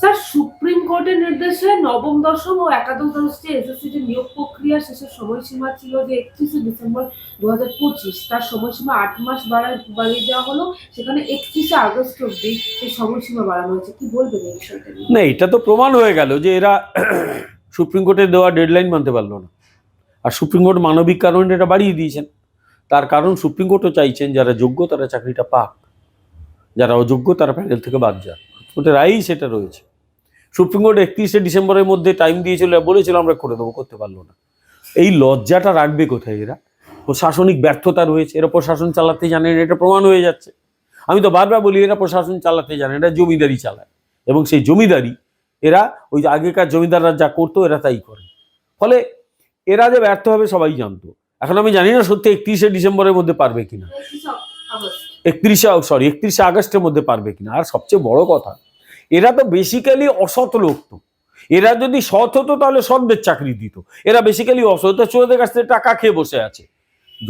Sir, supreme কোর্টের নির্দেশে নবম, দশম ও একাদশ দ্বাদশ এসএসসি যে নিয়োগ প্রক্রিয়া শেষের সময়সীমা ছিল যে 31শে ডিসেম্বর 2025, তার সময়সীমা 8 মাস বাড়িয়ে দেওয়া হলো। সেখানে 31শে আগস্ট অব্দি এই সময়সীমা বাড়ানো হয়েছে। কি বলবেন এই বিষয়টা নিয়ে? না, এটা তো প্রমাণ হয়ে গেল যে এরা সুপ্রিম কোর্টের দেওয়া ডেডলাইন মানতে পারলো না। আর সুপ্রিম কোর্ট মানবিক কারণে এটা বাড়িয়ে দিয়েছেন। তার কারণ সুপ্রিম কোর্টও চাইছেন যারা যোগ্য তারা চাকরিটা পাক, যারা অযোগ্য তারা প্যানেল থেকে বাদ যাক। কোর্টের রায়ই সেটা রয়েছে। সুপ্রিম কোর্ট 31শে ডিসেম্বরের মধ্যে টাইম দিয়েছিল, বলেছিল আমরা করে দেবো, করতে পারলো না। এই লজ্জাটা রাখবে কোথায় এরা? প্রশাসনিক ব্যর্থতা রয়েছে, এরা প্রশাসন চালাতে জানেন, এটা প্রমাণ হয়ে যাচ্ছে। আমি তো বারবার বলি এরা প্রশাসন চালাতে জানে, এরা জমিদারি চালায়, এবং সেই জমিদারি এরা ওই যে আগেকার জমিদাররা যা করতো এরা তাই করে। ফলে এরা যে ব্যর্থ হবে সবাই জানতো। এখন আমি জানি না সত্যি 31শে ডিসেম্বরের মধ্যে পারবে কিনা, 31শে আগস্টের মধ্যে পারবে কিনা। আর সবচেয়ে বড় কথা, এরা তো বেসিক্যালি অসৎ লোক। তো এরা যদি সৎ হতো তাহলে সৎদের চাকরি দিত। এরা বেসিক্যালি অসৎ, চোরদের কাছ থেকে টাকা খেয়ে বসে আছে।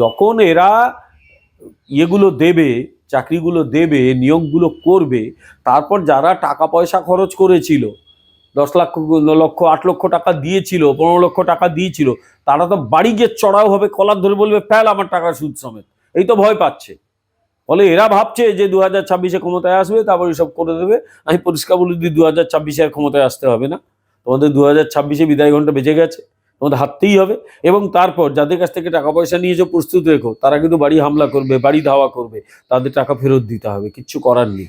যখন এরা ইয়েগুলো দেবে, চাকরিগুলো দেবে, নিয়োগগুলো করবে, তারপর যারা টাকা পয়সা খরচ করেছিল, 8 লক্ষ টাকা দিয়েছিল, 15 লক্ষ টাকা দিয়েছিল, তারা তো বাড়ি গিয়ে চড়াও হবে, কলার ধরে বলবে ফেল আমার টাকা সুদ সমেত। এই তো ভয় পাচ্ছে। ফলে এরা ভাবছে যে 2026-এ ক্ষমতায় আসবে, তারপর এসব করে দেবে। আমি পরিষ্কার বলে দিই, 2026-এ আর ক্ষমতায় আসতে হবে না। তোমাদের 2026-এ বিদায় ঘন্টা বেঁচে গেছে, তোমাদের হারতেই হবে। এবং তারপর যাদের কাছ থেকে টাকা পয়সা নিয়ে যে প্রস্তুত রেখো, তারা কিন্তু বাড়ি হামলা করবে, বাড়ি ধাওয়া করবে, তাদের টাকা ফেরত দিতে হবে, কিচ্ছু করার নেই।